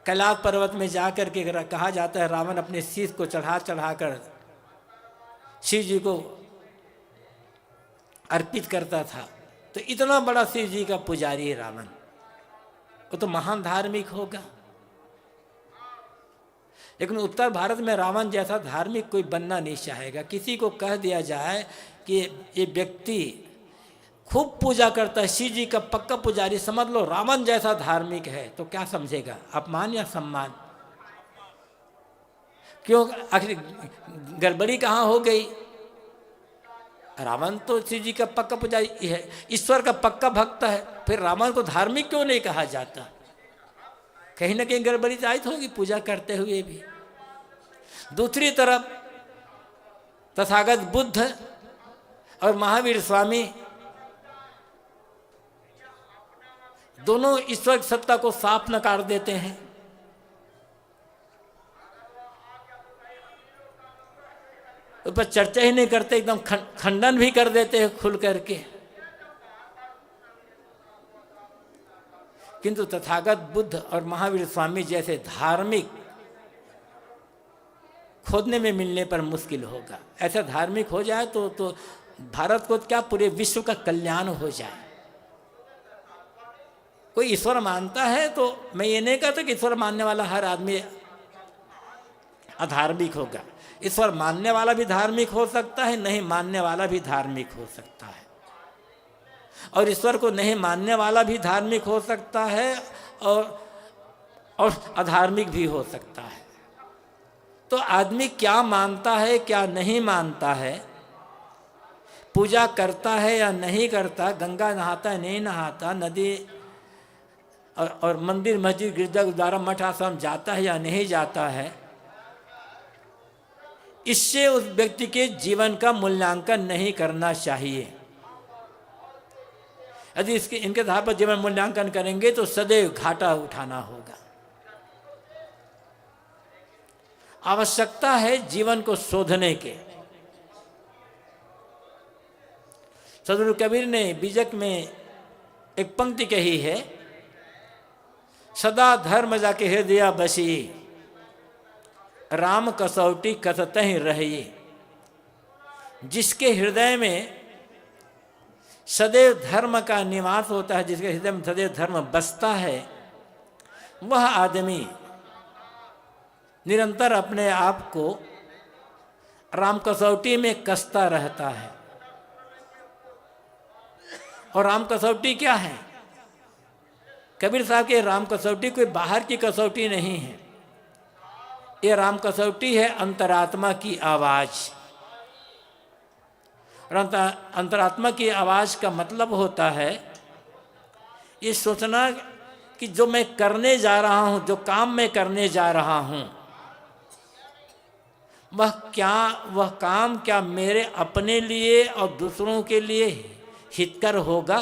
कैलाश पर्वत में जाकर के कहा जाता है रावण अपने शीश को चढ़ा कर शिव जी को अर्पित करता था। तो इतना बड़ा शिव जी का पुजारी है रावण, वो तो महान धार्मिक होगा। लेकिन उत्तर भारत में रावण जैसा धार्मिक कोई बनना नहीं चाहेगा। किसी को कह दिया जाए कि ये व्यक्ति खूब पूजा करता है, शिव जी का पक्का पुजारी, समझ लो रावण जैसा धार्मिक है, तो क्या समझेगा, अपमान या सम्मान? क्यों, आखिर गड़बड़ी कहाँ हो गई? रावण तो शिव जी का पक्का पुजारी है, ईश्वर का पक्का भक्त है, फिर रावण को धार्मिक क्यों नहीं कहा जाता? कहीं ना कहीं गड़बड़ी जायज होगी पूजा करते हुए भी। दूसरी तरफ तथागत बुद्ध और महावीर स्वामी दोनों ईश्वर सत्ता को साफ नकार देते हैं। उस पर चर्चा ही नहीं करते, एकदम खंडन भी कर देते हैं खुल करके। किंतु तथागत बुद्ध और महावीर स्वामी जैसे धार्मिक खोदने में मिलने पर मुश्किल होगा। ऐसा धार्मिक हो जाए तो भारत को क्या पूरे विश्व का कल्याण हो जाए। कोई ईश्वर मानता है तो मैं ये नहीं कहता कि ईश्वर मानने वाला हर आदमी अधार्मिक होगा। ईश्वर मानने वाला भी धार्मिक हो सकता है, नहीं मानने वाला भी धार्मिक हो सकता है, और ईश्वर को नहीं मानने वाला भी धार्मिक हो सकता है और अधार्मिक भी हो सकता है। तो आदमी क्या मानता है क्या नहीं मानता है, पूजा करता है या नहीं करता, गंगा नहाता है नहीं नहाता, नदी और मंदिर मस्जिद गिरजा गुरुद्वारा मठ आश्रम जाता है या नहीं जाता है, इससे उस व्यक्ति के जीवन का मूल्यांकन नहीं करना चाहिए। यदि इनके आधार पर जीवन मूल्यांकन करेंगे तो सदैव घाटा उठाना होगा। आवश्यकता है जीवन को शोधने के। सदगुरु कबीर ने बीजक में एक पंक्ति कही है, सदा धर्म जाके हृदय बसी, राम कसौटी कसतहि रही। जिसके हृदय में सदैव धर्म का निवास होता है, जिसके हृदय में सदैव धर्म बसता है, वह आदमी निरंतर अपने आप को राम कसौटी में कसता रहता है। और राम कसौटी क्या है? कबीर साहब के राम कसौटी कोई बाहर की कसौटी नहीं है, ये राम कसौटी है अंतरात्मा की आवाज। और अंतरात्मा की आवाज का मतलब होता है ये सोचना कि जो मैं करने जा रहा हूं, जो काम मैं करने जा रहा हूं, वह काम क्या मेरे अपने लिए और दूसरों के लिए हितकर होगा।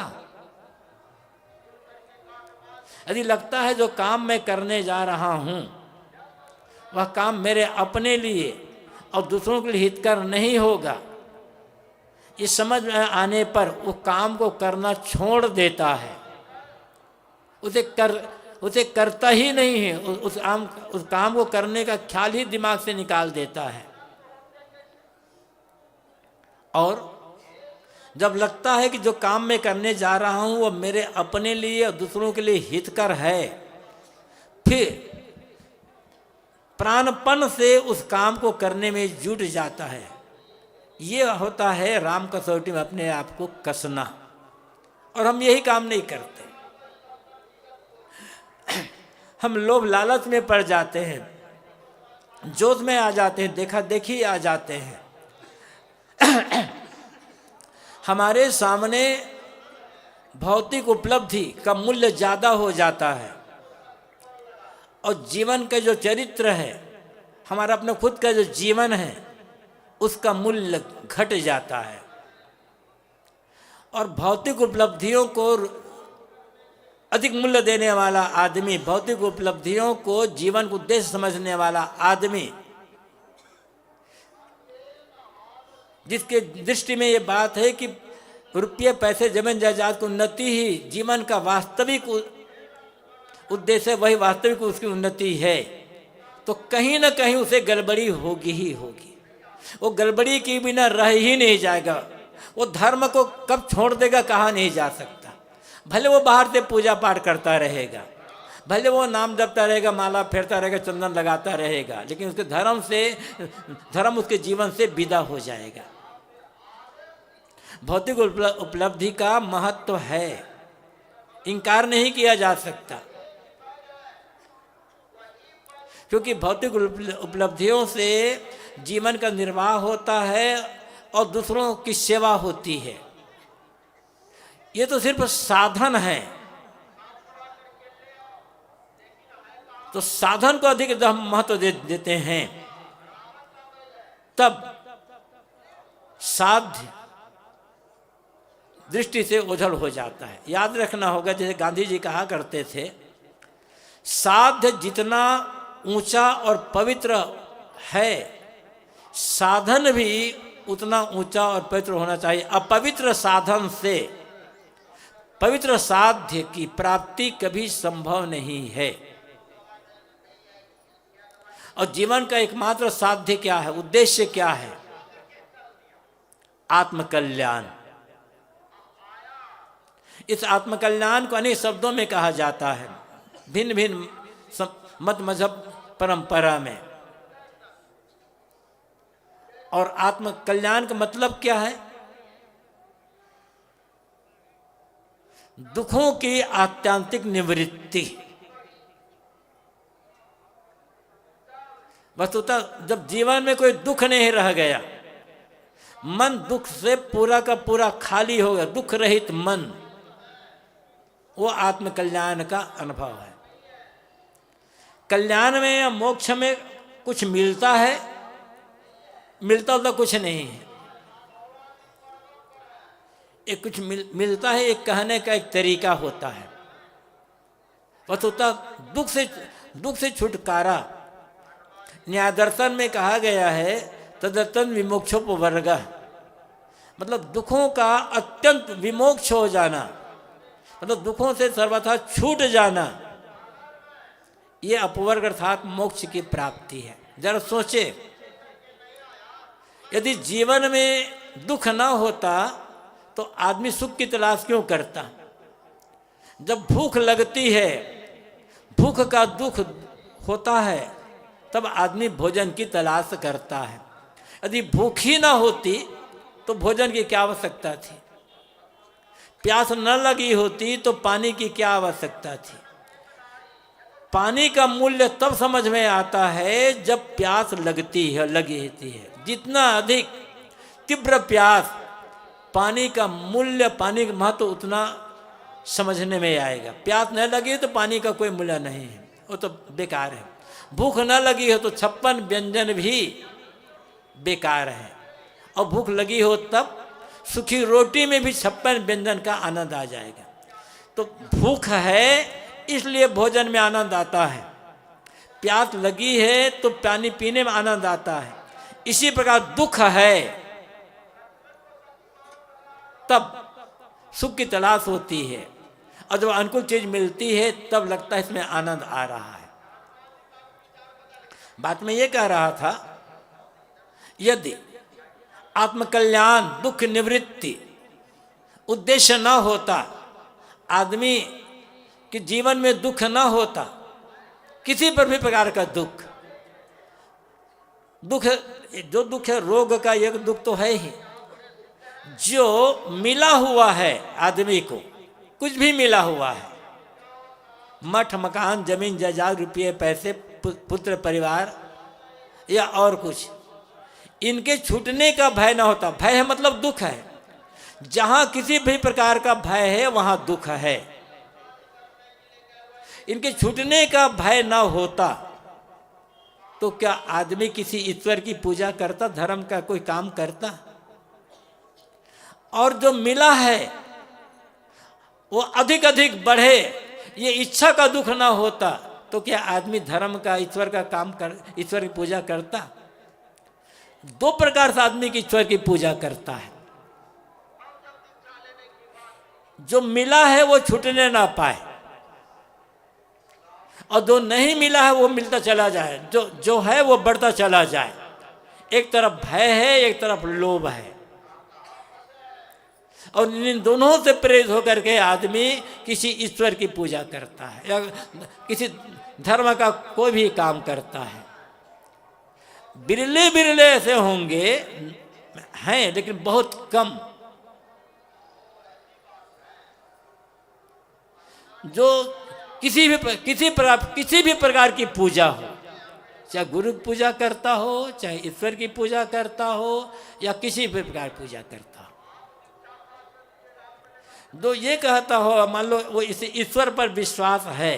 यदि लगता है जो काम मैं करने जा रहा हूं वह काम मेरे अपने लिए और दूसरों के लिए हितकर नहीं होगा, ये समझ में आने पर वो काम को करना छोड़ देता है, उसे करता ही नहीं है, उस काम को करने का ख्याल ही दिमाग से निकाल देता है। और जब लगता है कि जो काम मैं करने जा रहा हूं वो मेरे अपने लिए और दूसरों के लिए हितकर है, फिर प्राणपण से उस काम को करने में जुट जाता है। ये होता है राम कसौटी में अपने आप को कसना। और हम यही काम नहीं करते, हम लोभ लालच में पड़ जाते हैं, जोश में आ जाते हैं, देखा देखी आ जाते हैं। हमारे सामने भौतिक उपलब्धि का मूल्य ज़्यादा हो जाता है और जीवन का जो चरित्र है, हमारा अपना खुद का जो जीवन है, उसका मूल्य घट जाता है। और भौतिक उपलब्धियों को अधिक मूल्य देने वाला आदमी, भौतिक उपलब्धियों को जीवन को उद्देश्य समझने वाला आदमी, जिसके दृष्टि में ये बात है कि रुपये पैसे जमीन जायदाद की उन्नति ही जीवन का वास्तविक उद्देश्य वही वास्तविक उसकी उन्नति है, तो कहीं ना कहीं उसे गड़बड़ी होगी ही होगी। वो गड़बड़ी के बिना रह ही नहीं जाएगा। वो धर्म को कब छोड़ देगा कहा नहीं जा सकता। भले वो बाहर से पूजा पाठ करता रहेगा, भले वो नाम जपता रहेगा, माला फेरता रहेगा, चंदन लगाता रहेगा, लेकिन उसके धर्म उसके जीवन से विदा हो जाएगा। भौतिक उपलब्धि का महत्व है, इनकार नहीं किया जा सकता, क्योंकि भौतिक उपलब्धियों से जीवन का निर्वाह होता है और दूसरों की सेवा होती है। ये तो सिर्फ साधन है, तो साधन को अधिक महत्व देते हैं, तब साध्य दृष्टि से ओझल हो जाता है। याद रखना होगा, जैसे गांधी जी कहा करते थे, साध्य जितना ऊंचा और पवित्र है, साधन भी उतना ऊंचा और पवित्र होना चाहिए। अपवित्र साधन से पवित्र साध्य की प्राप्ति कभी संभव नहीं है। और जीवन का एकमात्र साध्य क्या है, उद्देश्य क्या है? आत्मकल्याण। इस आत्मकल्याण को अनेक शब्दों में कहा जाता है, भिन्न भिन्न मत मजहब परंपरा में। और आत्मकल्याण का मतलब क्या है? दुखों की आत्यांतिक निवृत्ति। वस्तुतः जब जीवन में कोई दुख नहीं रह गया, मन दुख से पूरा का पूरा खाली हो गया, दुख रहित मन, वो आत्मकल्याण का अनुभव है। कल्याण में या मोक्ष में कुछ मिलता है, मिलता होता कुछ नहीं है। एक कुछ मिलता है, एक कहने का एक तरीका होता है। वस्तुतः दुख से छुटकारा न्याय दर्शन में कहा गया है, तदर्थं विमोक्षोपवर्गः, मतलब दुखों का अत्यंत विमोक्ष हो जाना, मतलब दुखों से सर्वथा छूट जाना, ये अपवर्ग अर्थात मोक्ष की प्राप्ति है। जरा सोचे, यदि जीवन में दुख ना होता तो आदमी सुख की तलाश क्यों करता? जब भूख लगती है, भूख का दुख होता है, तब आदमी भोजन की तलाश करता है। यदि भूख ही ना होती तो भोजन की क्या आवश्यकता थी? प्यास न लगी होती तो पानी की क्या आवश्यकता थी? पानी का मूल्य तब समझ में आता है जब प्यास लगी होती है। जितना अधिक तीव्र प्यास, पानी का मूल्य, पानी का महत्व उतना समझने में आएगा। प्यास न लगी तो पानी का कोई मूल्य नहीं है, वो तो बेकार है। भूख न लगी हो तो 56 व्यंजन भी बेकार है, और भूख लगी हो तब सूखी रोटी में भी 56 व्यंजन का आनंद आ जाएगा। तो भूख है इसलिए भोजन में आनंद आता है, प्यास लगी है तो पानी पीने में आनंद आता है। इसी प्रकार दुख है तब सुख की तलाश होती है, और जब अनुकूल चीज मिलती है तब लगता है इसमें आनंद आ रहा है। बात में ये कह रहा था, यदि आत्मकल्याण, दुख निवृत्ति उद्देश्य न होता, आदमी के जीवन में दुख न होता, किसी पर भी प्रकार का दुख, जो दुख है रोग का, एक दुख तो है ही। जो मिला हुआ है आदमी को, कुछ भी मिला हुआ है, मठ मकान जमीन जायदाद रुपये पैसे पुत्र परिवार या और कुछ, इनके छूटने का भय ना होता। भय है मतलब दुख है। जहां किसी भी प्रकार का भय है वहां दुख है। इनके छूटने का भय ना होता तो क्या आदमी किसी ईश्वर की पूजा करता, धर्म का कोई काम करता? और जो मिला है वो अधिक अधिक बढ़े, ये इच्छा का दुख ना होता तो क्या आदमी धर्म का, ईश्वर का काम कर, ईश्वर की पूजा करता? दो प्रकार से आदमी की ईश्वर की पूजा करता है। जो मिला है वो छूटने ना पाए, और जो नहीं मिला है वो मिलता चला जाए, जो जो है वो बढ़ता चला जाए। एक तरफ भय है, एक तरफ लोभ है, और इन दोनों से प्रेरित होकर के आदमी किसी ईश्वर की पूजा करता है या किसी धर्म का कोई भी काम करता है। बिरले बिरले ऐसे होंगे, हैं लेकिन बहुत कम, जो किसी भी प्रकार की पूजा हो, चाहे गुरु की पूजा करता हो, चाहे ईश्वर की पूजा करता हो, या किसी भी प्रकार की पूजा करता हो, जो ये कहता हो, मान लो वो इस ईश्वर पर विश्वास है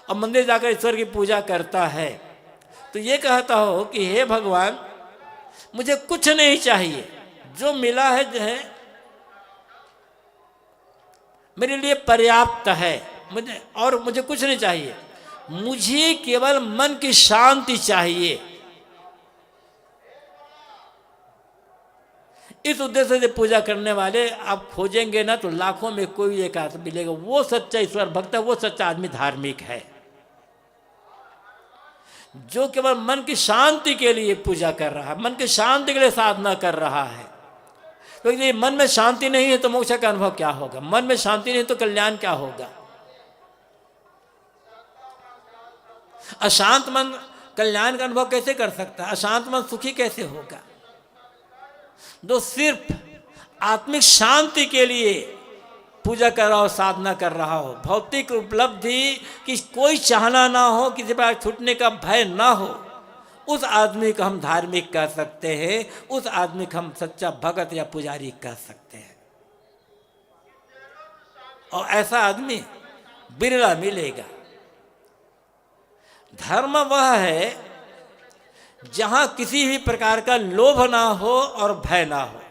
और मंदिर जाकर ईश्वर की पूजा करता है, तो ये कहता हो कि हे भगवान, मुझे कुछ नहीं चाहिए, जो मिला है जो है मेरे लिए पर्याप्त है, मुझे कुछ नहीं चाहिए, मुझे केवल मन की शांति चाहिए। इस उद्देश्य से पूजा करने वाले आप खोजेंगे ना तो लाखों में कोई एक आदमी मिलेगा, वो सच्चा ईश्वर भक्त है, वो सच्चा आदमी धार्मिक है, जो केवल मन की शांति के लिए पूजा कर रहा है, मन की शांति के लिए साधना कर रहा है। क्योंकि मन में शांति नहीं है तो मोक्ष का अनुभव क्या होगा, मन में शांति नहीं तो कल्याण क्या होगा। अशांत मन कल्याण का अनुभव कैसे कर सकता है, अशांत मन सुखी कैसे होगा। जो सिर्फ आत्मिक शांति के लिए पूजा कर रहा हो, साधना कर रहा हो, भौतिक उपलब्धि की कोई चाहना ना हो, किसी प्रकार छूटने का भय ना हो, उस आदमी को हम धार्मिक कह सकते हैं, उस आदमी को हम सच्चा भगत या पुजारी कह सकते हैं। और ऐसा आदमी बिरला मिलेगा। धर्म वह है जहां किसी भी प्रकार का लोभ ना हो और भय ना हो।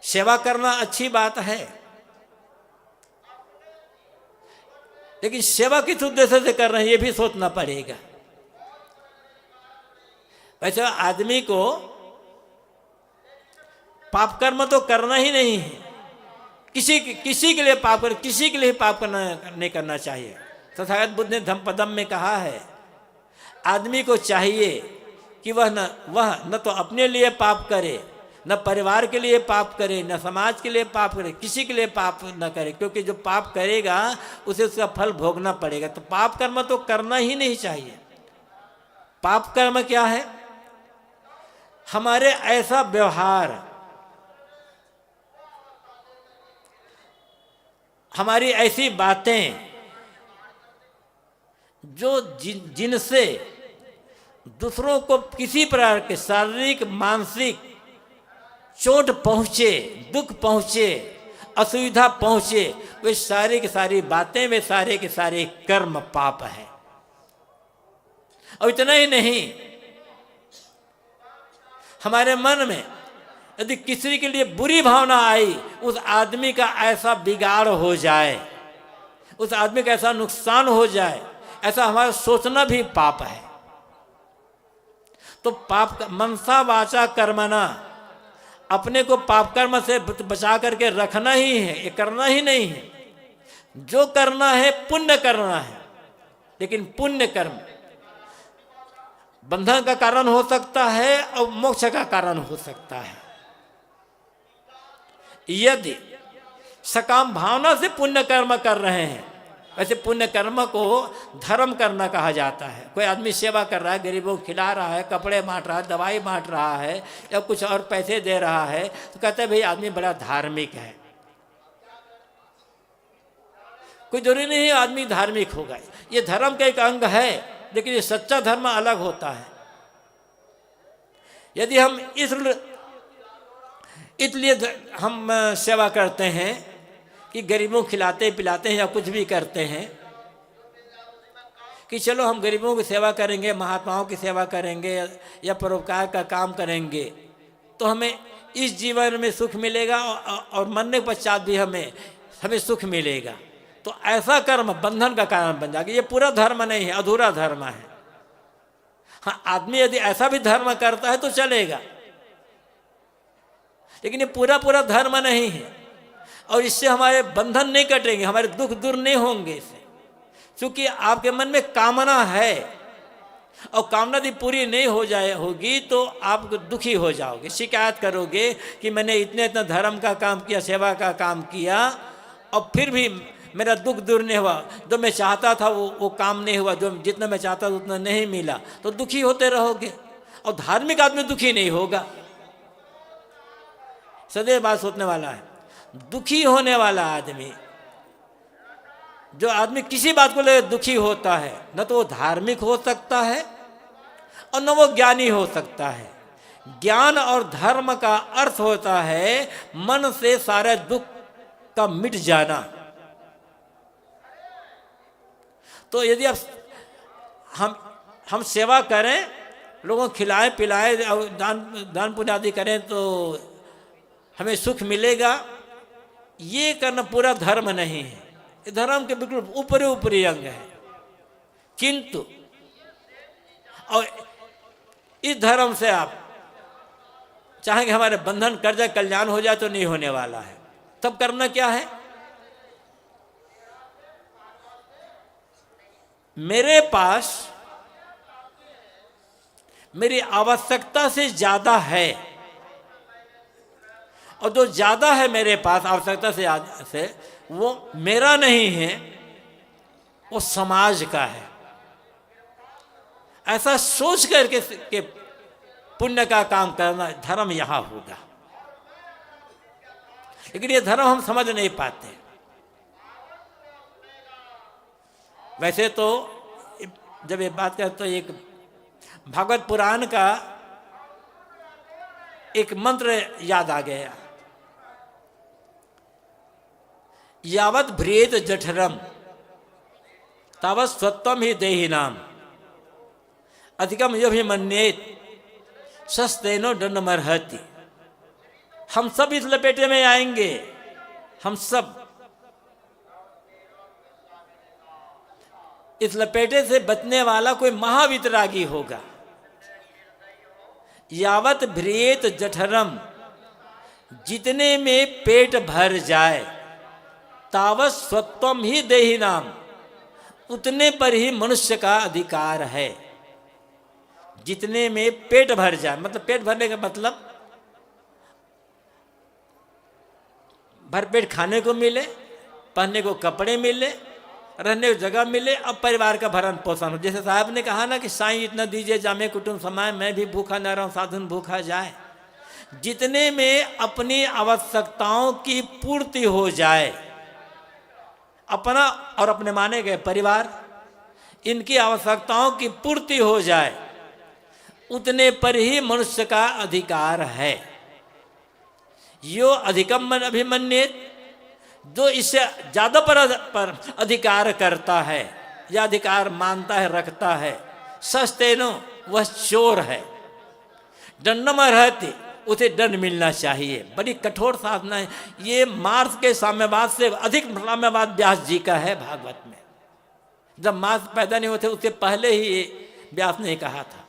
सेवा करना अच्छी बात है, लेकिन सेवा किस उद्देश्य से कर रहे हैं ये भी सोचना पड़ेगा। वैसे आदमी को पाप कर्म तो करना ही नहीं है, किसी के लिए पाप कर, किसी के लिए पाप करना नहीं करना चाहिए। तथागत बुद्ध ने धम्मपदम में कहा है, आदमी को चाहिए कि वह न तो अपने लिए पाप करे, न परिवार के लिए पाप करे, न समाज के लिए पाप करे, किसी के लिए पाप न करे, क्योंकि जो पाप करेगा उसे उसका फल भोगना पड़ेगा। तो पाप कर्म तो करना ही नहीं चाहिए। पाप कर्म क्या है? हमारे ऐसा व्यवहार, हमारी ऐसी बातें जो जिनसे दूसरों को किसी प्रकार के शारीरिक मानसिक चोट पहुंचे, दुख पहुंचे, असुविधा पहुंचे, वे सारी की सारी बातें, वे सारे के सारे कर्म पाप है। और इतना ही नहीं, हमारे मन में यदि किसी के लिए बुरी भावना आई, उस आदमी का ऐसा बिगाड़ हो जाए, उस आदमी का ऐसा नुकसान हो जाए, ऐसा हमारा सोचना भी पाप है। तो पाप मनसा वाचा कर्मणा, अपने को पाप कर्म से बचा करके रखना ही है, ये करना ही नहीं है। जो करना है पुण्य करना है, लेकिन पुण्य कर्म बंधन का कारण हो सकता है और मोक्ष का कारण हो सकता है। यदि सकाम भावना से पुण्य कर्म कर रहे हैं, वैसे पुण्य कर्म को धर्म करना कहा जाता है। कोई आदमी सेवा कर रहा है, गरीबों को खिला रहा है, कपड़े बांट रहा है, दवाई बांट रहा है, या कुछ और पैसे दे रहा है, तो कहते हैं भाई आदमी बड़ा धार्मिक है। कोई जरूरी नहीं आदमी धार्मिक होगा, ये धर्म का एक अंग है, लेकिन ये सच्चा धर्म अलग होता है। यदि हम इसलिए हम सेवा करते हैं कि गरीबों को खिलाते पिलाते हैं या कुछ भी करते हैं कि चलो हम गरीबों की सेवा करेंगे, महात्माओं की सेवा करेंगे या परोपकार का काम करेंगे, तो हमें इस जीवन में सुख मिलेगा और मरने के पश्चात भी हमें सुख मिलेगा, तो ऐसा कर्म बंधन का कारण बन जाएगा। ये पूरा धर्म नहीं है, अधूरा धर्म है। हाँ, आदमी यदि ऐसा भी धर्म करता है तो चलेगा, लेकिन ये पूरा धर्म नहीं है, और इससे हमारे बंधन नहीं कटेंगे, हमारे दुख दूर नहीं होंगे इससे। क्योंकि आपके मन में कामना है और कामना यदि पूरी नहीं होगी तो आप दुखी हो जाओगे, शिकायत करोगे कि मैंने इतना धर्म का काम किया, सेवा का काम किया और फिर भी मेरा दुख दूर नहीं हुआ, जो मैं चाहता था वो काम नहीं हुआ, जो जितना मैं चाहता था उतना नहीं मिला, तो दुखी होते रहोगे। और धार्मिक आदमी दुखी नहीं होगा, सदैव बात सोचने वाला है। दुखी होने वाला आदमी, जो आदमी किसी बात को लेकर दुखी होता है, न तो वो धार्मिक हो सकता है और न वो ज्ञानी हो सकता है। ज्ञान और धर्म का अर्थ होता है मन से सारे दुख का मिट जाना। तो यदि आप हम सेवा करें, लोगों को खिलाएं पिलाएं और दान पुण्य आदि करें तो हमें सुख मिलेगा, ये करना पूरा धर्म नहीं है। ये धर्म के बिल्कुल ऊपरी अंग है। किंतु और इस धर्म से आप चाहेंगे हमारे बंधन कर जाए, कल्याण हो जाए, तो नहीं होने वाला है। तब करना क्या है? मेरे पास मेरी आवश्यकता से ज्यादा है, और जो ज्यादा है मेरे पास आवश्यकता से वो मेरा नहीं है, वो समाज का है। ऐसा सोच करके के पुण्य का काम करना धर्म यहां होगा। लेकिन ये धर्म हम समझ नहीं पाते। वैसे तो जब ये बात करते तो एक भागवत पुराण का एक मंत्र याद आ गया, यावत भ्रेत जठरम तावत स्वत्वम ही देहिनाम अधिकम योभिमन्येत सस्तेनो दंडमर्हति। हम सब इस लपेटे में आएंगे, हम सब इस लपेटे से बचने वाला कोई महावितरागी होगा। यावत भ्रेत जठरम, जितने में पेट भर जाए, तावत स्वत्वम ही देहि नाम, उतने पर ही मनुष्य का अधिकार है। जितने में पेट भर जाए, मतलब पेट भरने का मतलब भरपेट खाने को मिले, पहनने को कपड़े मिले, रहने को जगह मिले, अब परिवार का भरण पोषण हो। जैसे साहब ने कहा ना कि साईं इतना दीजिए जामे कुटुंब समाए, मैं भी भूखा न रहूं साधुन भूखा जाए। जितने में अपनी आवश्यकताओं की पूर्ति हो जाए, अपना और अपने माने गए परिवार, इनकी आवश्यकताओं की पूर्ति हो जाए, उतने पर ही मनुष्य का अधिकार है। यो अधिकम मन अभिमन्येत, जो इससे ज्यादा पर अधिकार करता है या अधिकार मानता है, रखता है, सस्तेनो वह चोर है। दंडम रहती, उसे दंड मिलना चाहिए। बड़ी कठोर साधना है ये। मार्स के साम्यवाद से अधिक साम्यवाद व्यास जी का है भागवत में। जब मार्स पैदा नहीं होते उससे पहले ही ये व्यास ने कहा था।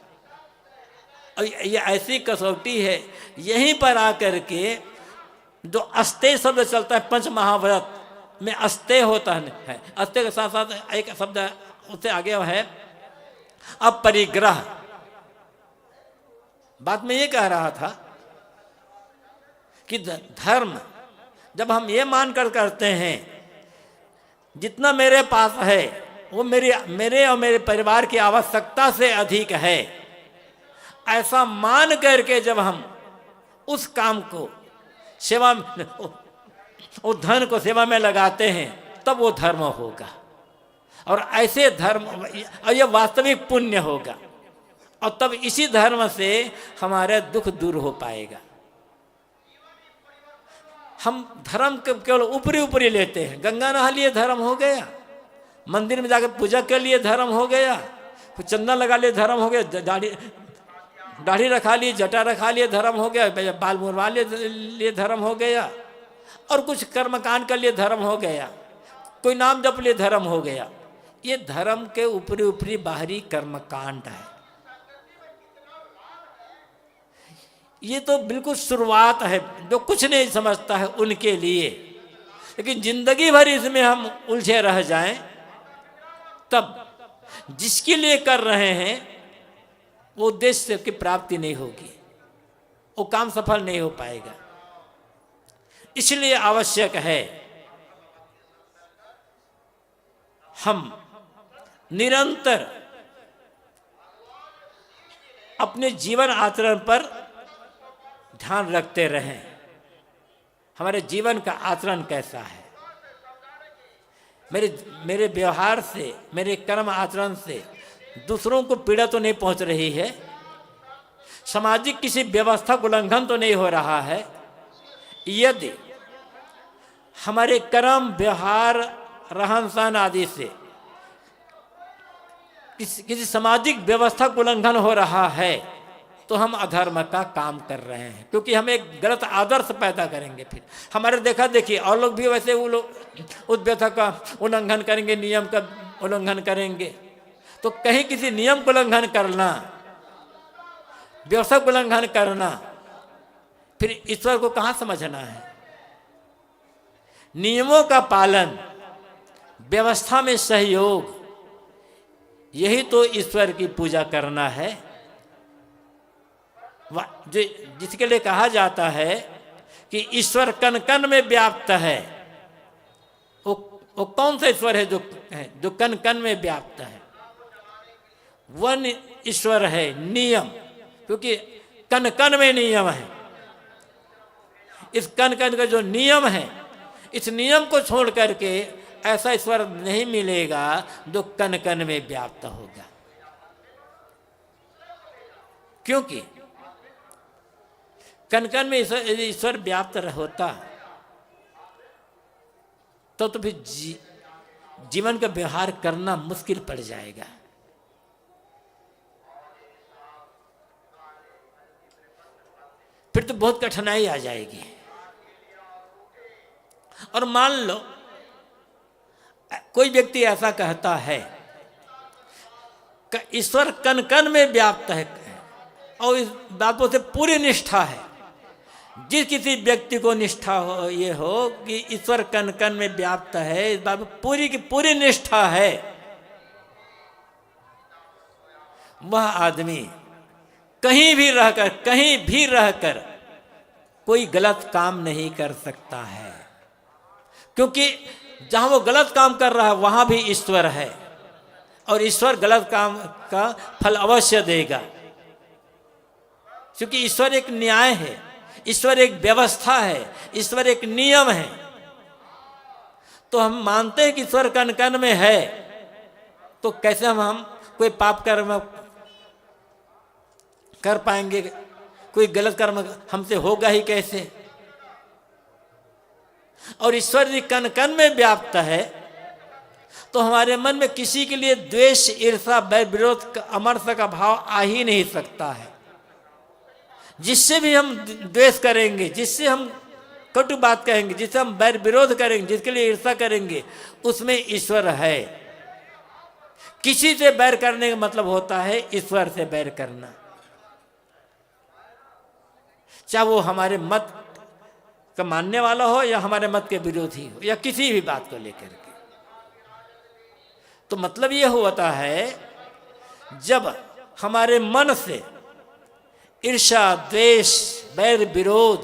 और ये ऐसी कसौटी है, यहीं पर आकर के जो अस्ते शब्द चलता है पंच महाव्रत में, अस्ते होता है, अस्ते के साथ साथ एक शब्द उससे आगे है अपरिग्रह। बात में ये कह रहा था कि धर्म जब हम ये मानकर करते हैं जितना मेरे पास है वो मेरे और मेरे परिवार की आवश्यकता से अधिक है, ऐसा मान करके जब हम उस काम को सेवा उस धन को सेवा में लगाते हैं, तब वो धर्म होगा। और ऐसे धर्म, और ये वास्तविक पुण्य होगा। और तब इसी धर्म से हमारे दुख दूर हो पाएगा। हम धर्म केवल ऊपरी लेते हैं। गंगा नहा लिए धर्म हो गया, मंदिर में जाकर पूजा कर लिए धर्म हो गया, कुछ चंदन लगा लिए धर्म हो गया, दाढ़ी रखा लिए, जटा रखा लिए धर्म हो गया, बाल मुड़वा लिए धर्म हो गया, और कुछ कर्मकांड कर लिए धर्म हो गया, कोई नाम जप लिए धर्म हो गया। ये धर्म के ऊपरी बाहरी कर्मकांड है। ये तो बिल्कुल शुरुआत है, जो कुछ नहीं समझता है उनके लिए। लेकिन जिंदगी भर इसमें हम उलझे रह जाएं तब जिसके लिए कर रहे हैं वो उद्देश्य की प्राप्ति नहीं होगी, वो काम सफल नहीं हो पाएगा। इसलिए आवश्यक है हम निरंतर अपने जीवन आचरण पर ध्यान रखते रहें। हमारे जीवन का आचरण कैसा है, मेरे व्यवहार से, मेरे कर्म आचरण से दूसरों को पीड़ा तो नहीं पहुंच रही है, सामाजिक किसी व्यवस्था का उल्लंघन तो नहीं हो रहा है। यदि हमारे कर्म, व्यवहार, रहन सहन आदि से किसी सामाजिक व्यवस्था का उल्लंघन हो रहा है तो हम अधर्म का काम कर रहे हैं, क्योंकि हम एक गलत आदर्श पैदा करेंगे। फिर हमारे देखा देखिए और लोग भी वैसे वो लोग उस व्यवस्था का उल्लंघन करेंगे, नियम का उल्लंघन करेंगे। तो कहीं किसी नियम का उल्लंघन करना, व्यवस्था का उल्लंघन करना, फिर ईश्वर को कहाँ समझना है। नियमों का पालन, व्यवस्था में सहयोग, यही तो ईश्वर की पूजा करना है। जिसके लिए कहा जाता है कि ईश्वर कण कण में व्याप्त है। वो कौन सा ईश्वर है जो कण कण में व्याप्त है? वह ईश्वर है नियम, क्योंकि कण कण में नियम है। इस कण कण का जो नियम है, इस नियम को छोड़ करके ऐसा ईश्वर नहीं मिलेगा जो कण कण में व्याप्त होगा। क्योंकि कण कण में ईश्वर व्याप्त होता तो फिर जीवन का व्यवहार करना मुश्किल पड़ जाएगा। फिर तो बहुत कठिनाई आ जाएगी। और मान लो कोई व्यक्ति ऐसा कहता है कि ईश्वर कण कण में व्याप्त है और इस बातों से पूरी निष्ठा है। जिस किसी व्यक्ति को निष्ठा हो, ये हो कि ईश्वर कण कण में व्याप्त है, इस बात में पूरी की पूरी निष्ठा है, वह आदमी कहीं भी रहकर कोई गलत काम नहीं कर सकता है। क्योंकि जहां वो गलत काम कर रहा है वहां भी ईश्वर है और ईश्वर गलत काम का फल अवश्य देगा। क्योंकि ईश्वर एक न्याय है, ईश्वर एक व्यवस्था है, ईश्वर एक नियम है। तो हम मानते हैं कि ईश्वर कण कण में है, तो कैसे हम कोई पाप कर्म कर पाएंगे? कोई गलत कर्म हमसे होगा ही कैसे? और ईश्वर जी कण कण में व्याप्त है, तो हमारे मन में किसी के लिए द्वेष, ईर्ष्या, वैर, विरोध, अमरता का भाव आ ही नहीं सकता है। जिससे भी हम द्वेष करेंगे, जिससे हम कटु बात कहेंगे, जिससे हम वैर विरोध करेंगे, जिसके लिए ईर्ष्या करेंगे, उसमें ईश्वर है। किसी से बैर करने का मतलब होता है ईश्वर से बैर करना, चाहे वो हमारे मत का मानने वाला हो या हमारे मत के विरोधी हो या किसी भी बात को लेकर के। तो मतलब ये होता है जब हमारे मन से ईर्ष्या, द्वेष, वैर, विरोध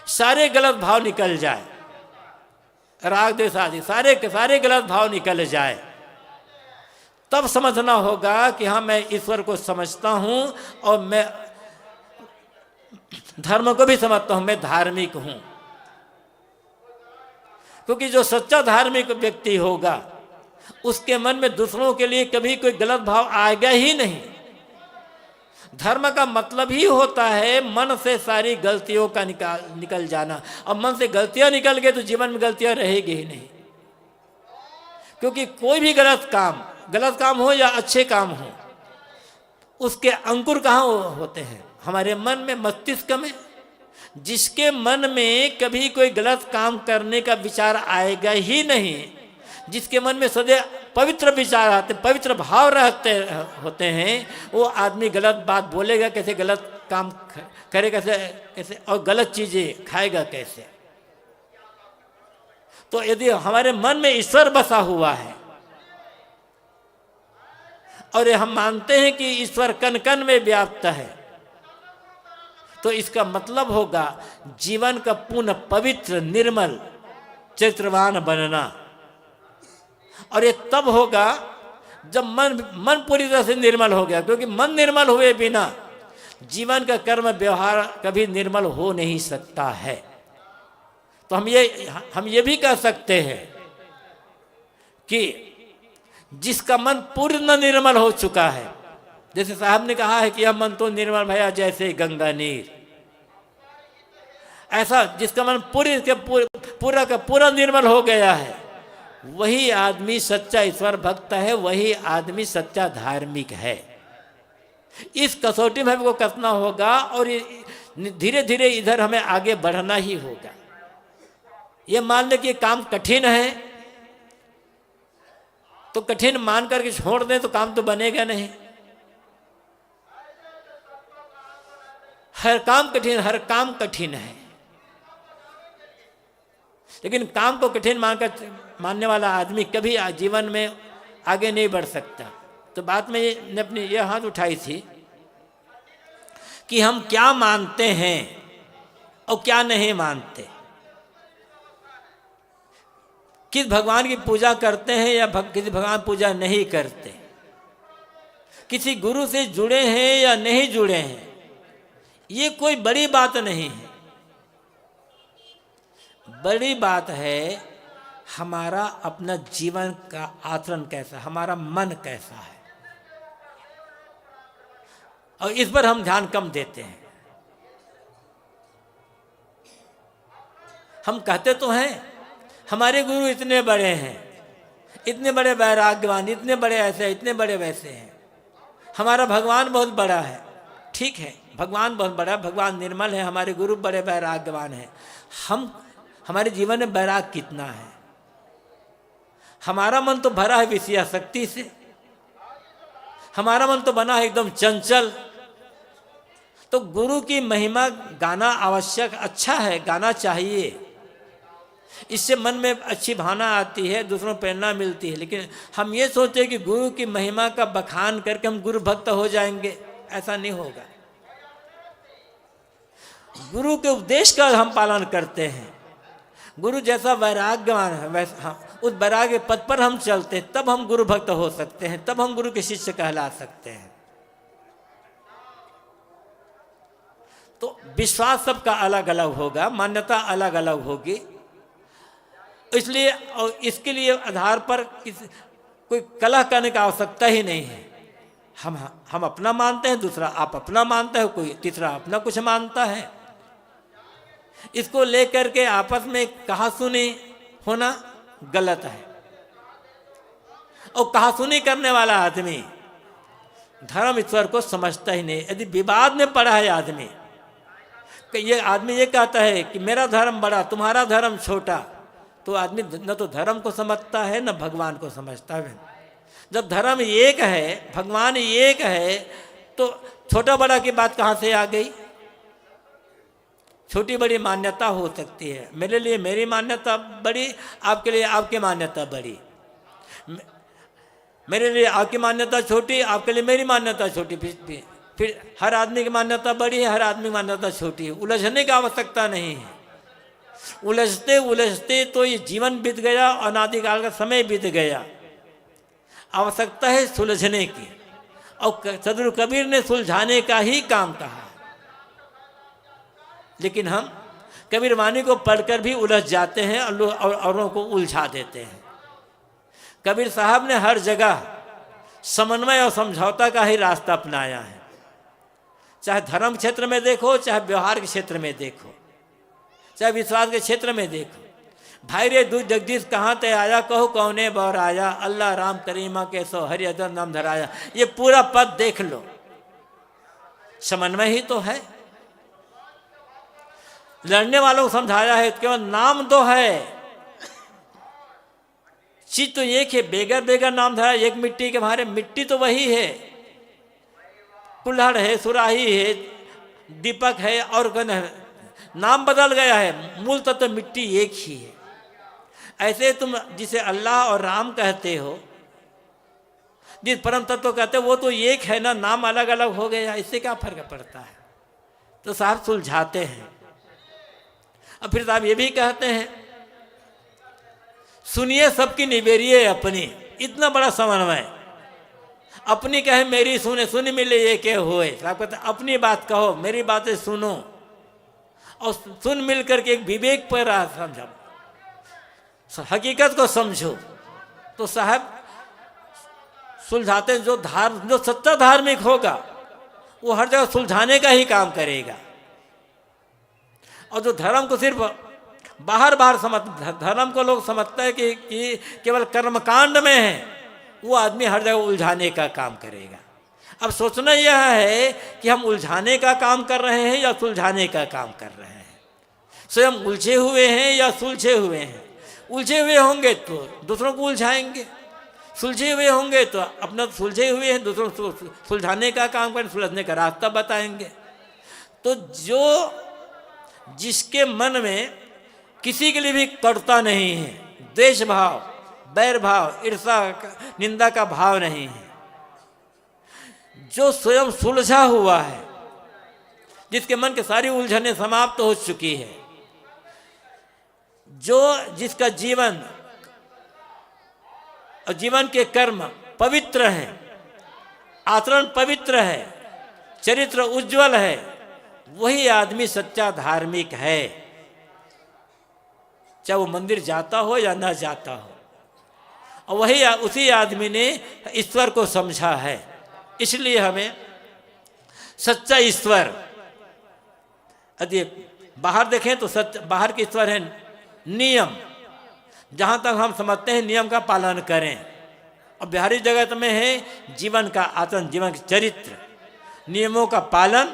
सारे गलत भाव निकल जाए, राग, द्वेष आदि सारे के सारे गलत भाव निकल जाए, तब समझना होगा कि हाँ मैं ईश्वर को समझता हूं और मैं धर्म को भी समझता हूं, मैं धार्मिक हूं। क्योंकि जो सच्चा धार्मिक व्यक्ति होगा उसके मन में दूसरों के लिए कभी कोई गलत भाव आएगा ही नहीं। धर्म का मतलब ही होता है मन से सारी गलतियों का निकल जाना। अब मन से गलतियां निकल गए तो जीवन में गलतियां रहेगी ही नहीं। क्योंकि कोई भी गलत काम हो या अच्छे काम हो, उसके अंकुर कहाँ होते हैं? हमारे मन में, मस्तिष्क में। जिसके मन में कभी कोई गलत काम करने का विचार आएगा ही नहीं, जिसके मन में सदैव पवित्र विचार आते, पवित्र भाव होते हैं, वो आदमी गलत बात बोलेगा कैसे, गलत काम करेगा कैसे और गलत चीजें खाएगा कैसे? तो यदि हमारे मन में ईश्वर बसा हुआ है और ये हम मानते हैं कि ईश्वर कण कण में व्याप्त है, तो इसका मतलब होगा जीवन का पूर्ण पवित्र निर्मल चरित्रवान बनना। और ये तब होगा जब मन पूरी तरह से निर्मल हो गया, क्योंकि मन निर्मल हुए बिना जीवन का कर्म व्यवहार कभी निर्मल हो नहीं सकता है। तो हम ये भी कह सकते हैं कि जिसका मन पूर्ण निर्मल हो चुका है, जैसे साहब ने कहा है कि यह मन तो निर्मल भया जैसे गंगा नीर, ऐसा जिसका मन पूरा का पूरा निर्मल हो गया है, वही आदमी सच्चा ईश्वर भक्त है, वही आदमी सच्चा धार्मिक है। इस कसौटी में हमको कसना होगा और धीरे धीरे इधर हमें आगे बढ़ना ही होगा। ये मान ले कि ये काम कठिन है तो कठिन मान करके छोड़ दें तो काम तो बनेगा नहीं। हर काम कठिन है, लेकिन काम को कठिन मानने वाला आदमी कभी जीवन में आगे नहीं बढ़ सकता। तो बात में ने अपनी ये हाथ उठाई थी कि हम क्या मानते हैं और क्या नहीं मानते, किस भगवान की पूजा करते हैं या किसी भगवान पूजा नहीं करते, किसी गुरु से जुड़े हैं या नहीं जुड़े हैं, ये कोई बड़ी बात नहीं है। बड़ी बात है हमारा अपना जीवन का आचरण कैसा, हमारा मन कैसा है, और इस पर हम ध्यान कम देते हैं। हम कहते तो हैं हमारे गुरु इतने बड़े हैं, इतने बड़े वैराग्यवान, इतने बड़े ऐसे, इतने बड़े वैसे हैं, हमारा भगवान बहुत बड़ा है। ठीक है, भगवान बहुत बड़ा है, भगवान निर्मल है, हमारे गुरु बड़े वैराग्यवान हैं। हमारे जीवन में वैराग कितना है? हमारा मन तो भरा है विषयासक्ति से, हमारा मन तो बना है एकदम चंचल। तो गुरु की महिमा गाना आवश्यक, अच्छा है, गाना चाहिए, इससे मन में अच्छी भावना आती है, दूसरों को प्रेरणा मिलती है। लेकिन हम ये सोचते कि गुरु की महिमा का बखान करके हम गुरु भक्त हो जाएंगे, ऐसा नहीं होगा। गुरु के उपदेश का हम पालन करते हैं, गुरु जैसा वैराग्यवान है वैसा उस वैराग्य पद पर हम चलते हैं, तब हम गुरु भक्त हो सकते हैं, तब हम गुरु के शिष्य कहला सकते हैं। तो विश्वास सबका अलग अलग होगा, मान्यता अलग अलग होगी, इसलिए और इसके लिए आधार पर कोई कलह करने की आवश्यकता ही नहीं है। हम अपना मानते हैं, दूसरा आप अपना मानते हो, कोई तीसरा अपना कुछ मानता है। इसको लेकर के आपस में कहा सुनी होना गलत है। और कहा सुनी करने वाला आदमी धर्म ईश्वर को समझता ही नहीं। यदि विवाद में पड़ा है आदमी, ये आदमी ये कहता है कि मेरा धर्म बड़ा, तुम्हारा धर्म छोटा, तो आदमी न तो धर्म को समझता है न भगवान को समझता है। जब धर्म एक है, भगवान एक है, तो छोटा बड़ा की बात कहाँ से आ गई? छोटी बड़ी मान्यता हो सकती है, मेरे लिए मेरी मान्यता बड़ी, आपके लिए आपकी मान्यता बड़ी, मेरे लिए आपकी मान्यता छोटी, आपके लिए मेरी मान्यता छोटी। फिर हर आदमी की मान्यता बड़ी है, हर आदमी की मान्यता छोटी है। उलझने की आवश्यकता नहीं है। उलझते उलझते तो ये जीवन बीत गया, अनादिकाल का समय बीत गया। आवश्यकता है सुलझने की, और सदगुरु कबीर ने सुलझाने का ही काम कहा। लेकिन हम कबीर वाणी को पढ़कर भी उलझ जाते हैं और औरों को उलझा देते हैं। कबीर साहब ने हर जगह समन्वय और समझौता का ही रास्ता अपनाया है, चाहे धर्म क्षेत्र में देखो, चाहे व्यवहार के क्षेत्र में देखो, चाहे विश्वास के क्षेत्र में देखो। भाई रे दूध जगदीश कहाँ ते आया, कहो कौने बौर आया, अल्लाह राम करीमा के सो हरि अदर नाम धराया। ये पूरा पद देख लो, समन्वय ही तो है। लड़ने वालों को समझाया है, केवल नाम दो है, चीज तो एक है, बेगर बेगर नाम धरा, एक मिट्टी के भारे, मिट्टी तो वही है, कुल्हड़ है, सुराही है, दीपक है, और नाम बदल गया है, मूल तत्व तो मिट्टी एक ही है। ऐसे तुम जिसे अल्लाह और राम कहते हो, जिस परम तत्व कहते हो, वो तो एक है ना, नाम अलग अलग हो गया, इससे क्या फर्क पड़ता है? तो साहब सुलझाते हैं। अब फिर साहब ये भी कहते हैं, सुनिए सबकी निबेरिए अपनी, इतना बड़ा समन्वय। अपनी कहे मेरी सुने, सुन मिले ये के हुए। साहब कहते हैं अपनी बात कहो, मेरी बातें सुनो, और सुन मिल करके एक विवेक पर समझो, हकीकत को समझो। तो साहब सुलझाते हैं। जो सच्चा धार्मिक होगा वो हर जगह सुलझाने का ही काम करेगा, और जो धर्म को सिर्फ बाहर धर्म को लोग समझते हैं कि केवल कर्मकांड में है, वो आदमी हर जगह उलझाने का काम करेगा। अब सोचना यह है कि हम उलझाने का काम कर रहे हैं या सुलझाने का काम कर रहे हैं। स्वयं उलझे हुए हैं या सुलझे हुए हैं। उलझे हुए होंगे तो दूसरों को उलझाएंगे, सुलझे हुए होंगे तो अपना सुलझे हुए हैं, दूसरों को सुलझाने का काम करें, सुलझने का रास्ता बताएंगे। तो जो जिसके मन में किसी के लिए भी कटुता नहीं है, द्वेष भाव, बैर भाव, ईर्षा, निंदा का भाव नहीं है, जो स्वयं सुलझा हुआ है, जिसके मन की सारी उलझनें समाप्त हो चुकी है, जिसका जीवन और जीवन के कर्म पवित्र हैं, आचरण पवित्र है, चरित्र उज्जवल है, वही आदमी सच्चा धार्मिक है, चाहे वो मंदिर जाता हो या न जाता हो। और वही उसी आदमी ने ईश्वर को समझा है। इसलिए हमें सच्चा ईश्वर, यदि बाहर देखें तो बाहर के ईश्वर है नियम, जहां तक हम समझते हैं नियम का पालन करें। और बिहारी जगत में है जीवन का आचरण, जीवन का चरित्र, नियमों का पालन,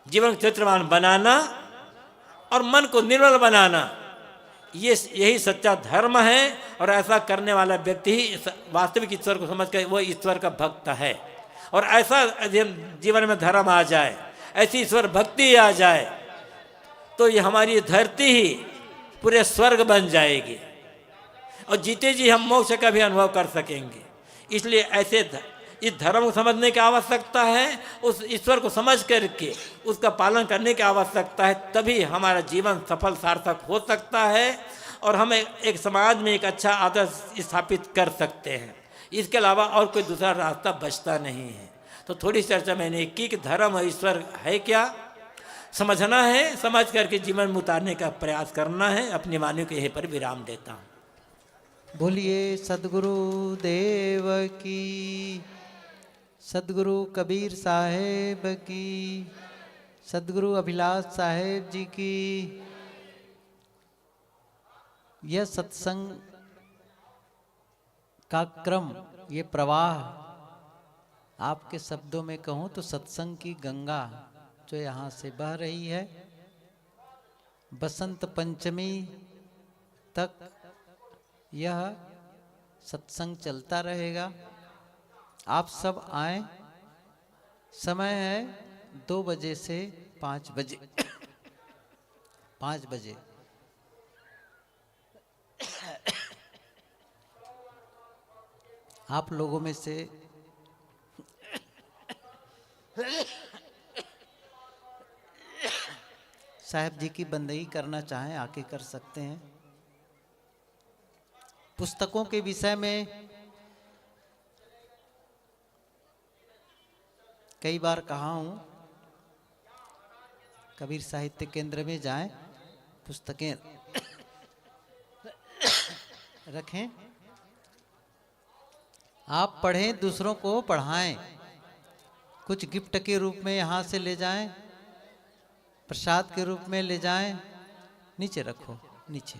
जीवन चरित्रवान बनाना और मन को निर्मल बनाना, यही सच्चा धर्म है। और ऐसा करने वाला व्यक्ति ही वास्तविक ईश्वर को समझ कर वो ईश्वर का भक्त है। और ऐसा जीवन में धर्म आ जाए, ऐसी ईश्वर भक्ति आ जाए, तो ये हमारी धरती ही पूरे स्वर्ग बन जाएगी, और जीते जी हम मोक्ष का भी अनुभव कर सकेंगे। इसलिए ऐसे इस धर्म को समझने की आवश्यकता है, उस ईश्वर को समझ करके उसका पालन करने की आवश्यकता है, तभी हमारा जीवन सफल सार्थक हो सकता है और हम एक समाज में एक अच्छा आदर्श स्थापित कर सकते हैं। इसके अलावा और कोई दूसरा रास्ता बचता नहीं है। तो थोड़ी चर्चा मैंने की कि धर्म और ईश्वर है क्या, समझना है, समझ करके जीवन में उतारने का प्रयास करना है। अपनी वाणी को यहीं पर विराम देता हूँ। बोलिए सद्गुरु देव की, सद्गुरु कबीर साहेब की, सद्गुरु अभिलाष साहेब जी की। यह सत्संग का क्रम, ये प्रवाह, आपके शब्दों में कहूँ तो सत्संग की गंगा जो यहाँ से बह रही है, बसंत पंचमी तक यह सत्संग चलता रहेगा। आप सब आए, समय है 2 बजे से 5 बजे 5 बजे। आप लोगों में से साहब जी की बंदगी करना चाहें आके कर सकते हैं। पुस्तकों के विषय में कई बार कहा हूं, कबीर साहित्य केंद्र में जाएं, पुस्तकें रखें, आप पढ़ें, दूसरों को पढ़ाएं, कुछ गिफ्ट के रूप में यहाँ से ले जाएं, प्रसाद के रूप में ले जाएं, नीचे रखो, नीचे।